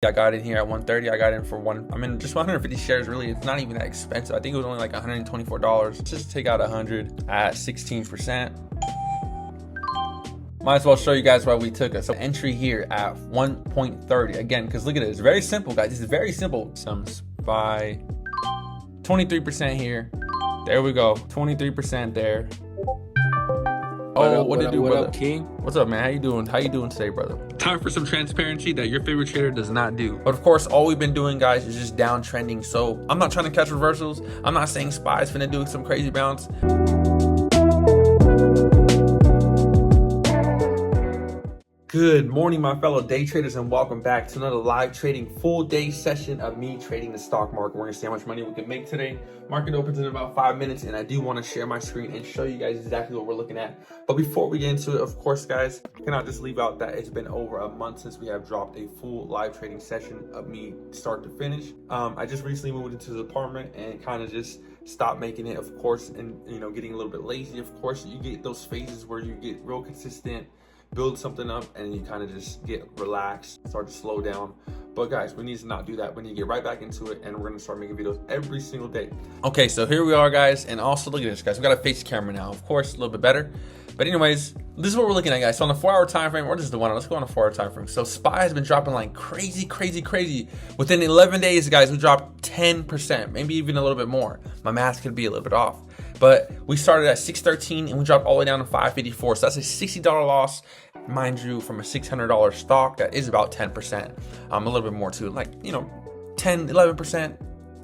I got in here at 130. I got in for just 150 shares. Really, it's not even that expensive. I think it was only like $124. Let's just take out 100 at 16%. Might as well show you guys why we took a entry here at 1.30 again, because look at it. It's very simple, guys. This is very simple. Some SPY 23% here. There we go. 23% there. Oh, what did you do, brother? What up, King? What's up, man? How you doing? How you doing today, brother? Time for some transparency that your favorite trader does not do. But of course, all we've been doing, guys, is just downtrending. So I'm not trying to catch reversals. I'm not saying SPY is finna do some crazy bounce. Good morning, my fellow day traders, and welcome back to another live trading full day session of me trading the stock market. We're gonna see how much money we can make today. Market opens in about 5 minutes, and I do want to share my screen and show you guys exactly what we're looking at. But before we get into it, of course, guys, I cannot just leave out that it's been over a month since we have dropped a full live trading session of me start to finish. I just recently moved into the apartment and kind of just stopped making it, of course, and getting a little bit lazy. Of course, you get those phases where you get real consistent, build something up, and you kind of just get relaxed, start to slow down. But guys, we need to not do that. We need to get right back into it, and we're gonna start making videos every single day. Okay, so here we are, guys, and also look at this, guys. We got a face camera now, of course, a little bit better. But anyways, this is what we're looking at, guys. So on the 4-hour time frame, or this is the one. Let's go on a 4-hour time frame. So SPY has been dropping like crazy. Within 11 days, guys, we dropped 10%, maybe even a little bit more. My math could be a little bit off. But we started at 613 and we dropped all the way down to 554. So that's a $60 loss, mind you, from a $600 stock. That is about 10%. A little bit more too, like 10, 11%.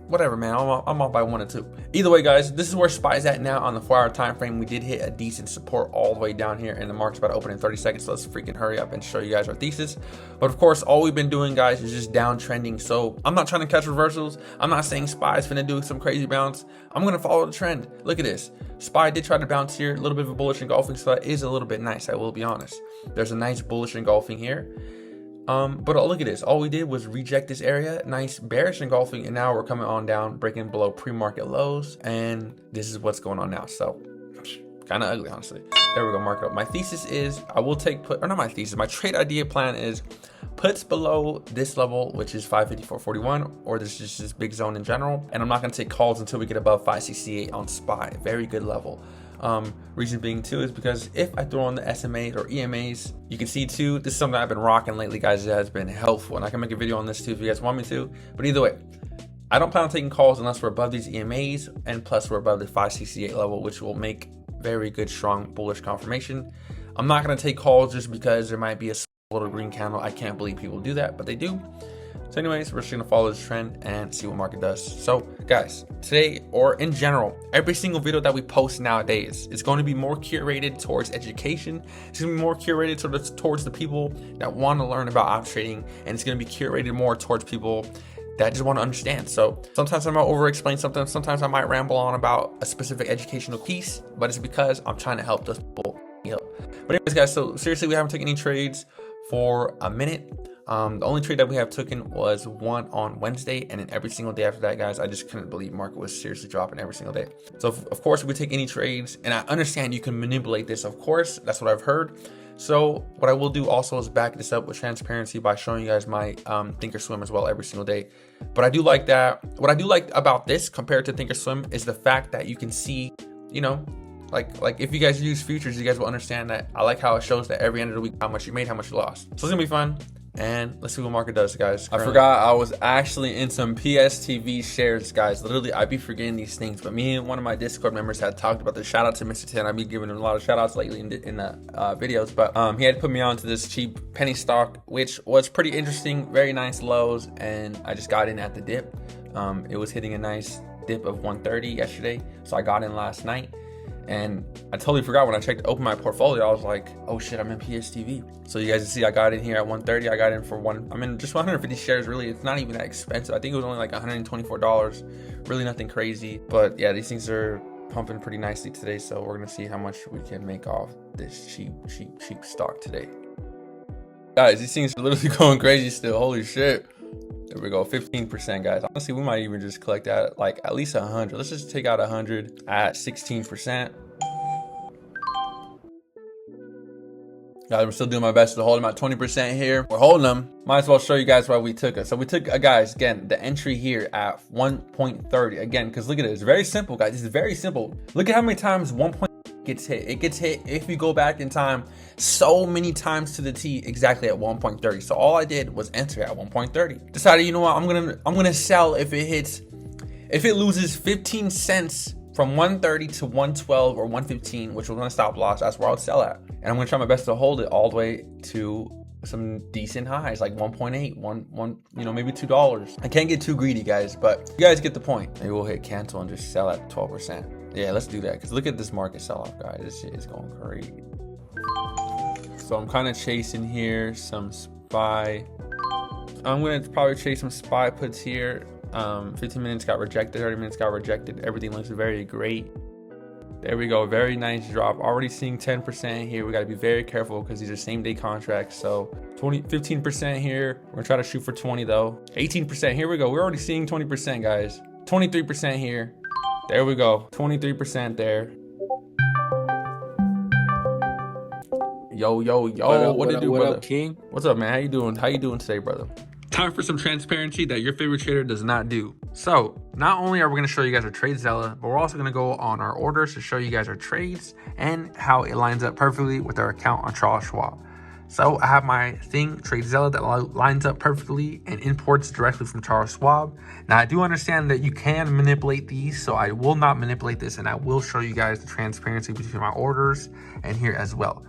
Whatever, man. I'm off by 1 or 2. Either way, guys, this is where SPY is at now on the 4-hour time frame. We did hit a decent support all the way down here, and the market's about to open in 30 seconds. So let's freaking hurry up and show you guys our thesis. But of course, all we've been doing, guys, is just downtrending. So I'm not trying to catch reversals. I'm not saying SPY is finna do some crazy bounce. I'm gonna follow the trend. Look at this. SPY did try to bounce here, a little bit of a bullish engulfing, so that is a little bit nice. I will be honest. There's a nice bullish engulfing here. But look at this. All we did was reject this area, nice bearish engulfing, and now we're coming on down, breaking below pre-market lows, and this is what's going on now. So kind of ugly, honestly. There we go, market up. My thesis is I will take put, or not my thesis, my trade idea plan is puts below this level, which is 554.41, or this is just this big zone in general, and I'm not going to take calls until we get above 568 on SPY. Very good level. Reason being too is because if I throw on the SMAs or EMAs, you can see too, this is something I've been rocking lately, guys. It has been helpful, and I can make a video on this too if you guys want me to. But either way, I don't plan on taking calls unless we're above these EMAs, and plus we're above the 568 level, which will make very good, strong, bullish confirmation. I'm not going to take calls just because there might be a little green candle. I can't believe people do that, but they do. So anyways, we're just gonna follow this trend and see what market does. So guys, today, or in general, every single video that we post nowadays is going to be more curated towards education. It's gonna be more curated towards the people that want to learn about option trading, and it's gonna be curated more towards people that just want to understand. So sometimes I might over explain something, sometimes I might ramble on about a specific educational piece, but it's because I'm trying to help those people. But anyways, guys, so seriously, we haven't taken any trades for a minute. The only trade that we have taken was one on Wednesday, and then every single day after that, guys, I just couldn't believe market was seriously dropping every single day. So of course we take any trades, and I understand you can manipulate this, of course, that's what I've heard. So what I will do also is back this up with transparency by showing you guys my Thinkorswim as well every single day. But I do like that. What I do like about this compared to Thinkorswim is the fact that you can see, like if you guys use futures, you guys will understand that. I like how it shows that every end of the week how much you made, how much you lost. So it's gonna be fun. And let's see what market does, guys. I forgot I was actually in some PSTV shares, guys. Literally, I be forgetting these things. But me and one of my Discord members had talked about this. Shout out to Mr. 10. I've been giving him a lot of shout outs lately in the videos. But he had put me on to this cheap penny stock, which was pretty interesting. Very nice lows. And I just got in at the dip. It was hitting a nice dip of 130 yesterday. So I got in last night. And I totally forgot when I checked to open my portfolio. I was like, oh shit, I'm in PSTV. So you guys can see I got in here at 130. I got in for just 150 shares. Really, it's not even that expensive. I think it was only like $124. Really nothing crazy. But yeah, these things are pumping pretty nicely today. So we're gonna see how much we can make off this cheap stock today. Guys, these things are literally going crazy still. Holy shit. There we go, 15%, guys. Honestly, we might even just collect that like at least 100. Let's just take out 100 at 16%. Guys, we're still doing my best to hold them at 20% here. We're holding them. Might as well show you guys why we took it. So we took, guys, again, the entry here at 1.30. Again, because look at it. It's very simple, guys. It's very simple. Look at how many times 1 gets hit. It gets hit, if you go back in time, so many times to the T, exactly at 1.30. So all I did was enter at 1.30. Decided, you know what, I'm gonna sell if it loses 15 cents from 130 to 112 or 115, which was gonna stop loss. That's where I would sell at. And I'm gonna try my best to hold it all the way to some decent highs, like 1.8, maybe $2. I can't get too greedy, guys, but you guys get the point. Maybe we'll hit cancel and just sell at 12%. Yeah, let's do that, because look at this market sell-off, guys. This shit is going crazy. So I'm kind of chasing here some SPY. I'm gonna probably chase some SPY puts here. 15 minutes got rejected, 30 minutes got rejected. Everything looks very great. There we go, very nice drop. Already seeing 10% here. We got to be very careful because these are same day contracts. So 15% here. We're gonna try to shoot for 20 though. 18%, here we go. We're already seeing 20%, guys. 23% here. There we go, 23% there. Yo, what it do, brother? What up, King? What's up, man? How you doing? How you doing today, brother? Time for some transparency that your favorite trader does not do. So not only are we going to show you guys our TradeZella, but we're also going to go on our orders to show you guys our trades and how it lines up perfectly with our account on Charles Schwab. So I have my thing, TradeZella, that lines up perfectly and imports directly from Charles Schwab. Now I do understand that you can manipulate these, so I will not manipulate this, and I will show you guys the transparency between my orders and here as well.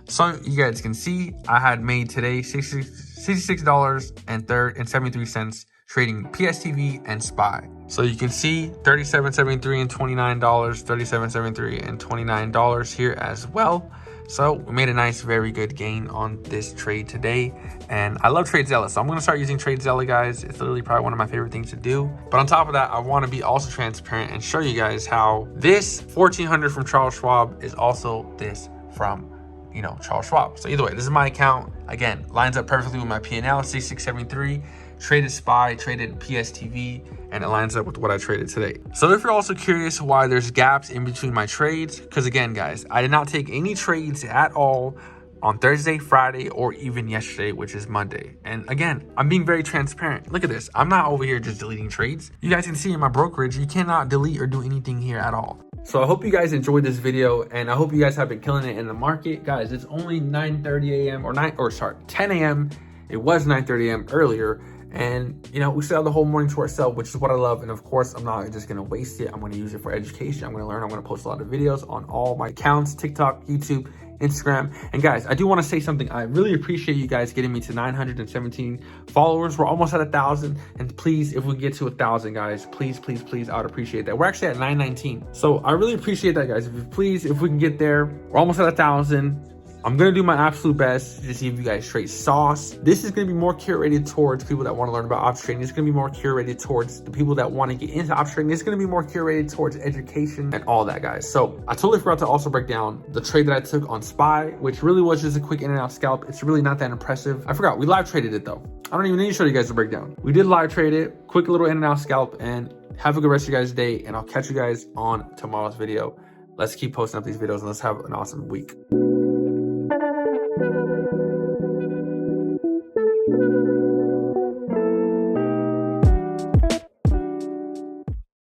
So you guys can see I had made today $66.73 trading PSTV and SPY. So you can see $37.73 and $29, $37.73 and $29 here as well. So we made a nice, very good gain on this trade today. And I love TradeZella, so I'm going to start using TradeZella, guys. It's literally probably one of my favorite things to do. But on top of that, I want to be also transparent and show you guys how this 1400 from Charles Schwab is also this from Charles Schwab. So either way, this is my account. Again, lines up perfectly with my P&L, 6673, traded SPY, traded PSTV, and it lines up with what I traded today. So if you're also curious why there's gaps in between my trades, because again, guys, I did not take any trades at all on Thursday, Friday, or even yesterday, which is Monday. And again, I'm being very transparent. Look at this. I'm not over here just deleting trades. You guys can see in my brokerage, you cannot delete or do anything here at all. So I hope you guys enjoyed this video, and I hope you guys have been killing it in the market. Guys, it's only 9:30 a.m. or 10 a.m. It was 9:30 a.m. earlier. And, we still have the whole morning to ourselves, which is what I love. And of course, I'm not just going to waste it. I'm going to use it for education. I'm going to learn. I'm going to post a lot of videos on all my accounts, TikTok, YouTube, Instagram. And guys, I do want to say something. I really appreciate you guys getting me to 917 followers. We're almost at 1,000. And please, if we get to 1,000, guys, please, I would appreciate that. We're actually at 919. So I really appreciate that, guys. If we can get there, we're almost at 1,000. I'm going to do my absolute best to see if you guys trade sauce. This is going to be more curated towards people that want to learn about option trading. It's going to be more curated towards the people that want to get into option trading. It's going to be more curated towards education and all that, guys. So I totally forgot to also break down the trade that I took on SPY, which really was just a quick in and out scalp. It's really not that impressive. I forgot. We live traded it though. I don't even need to show you guys the breakdown. We did live trade it, quick little in and out scalp, and have a good rest of your guys' day. And I'll catch you guys on tomorrow's video. Let's keep posting up these videos and let's have an awesome week.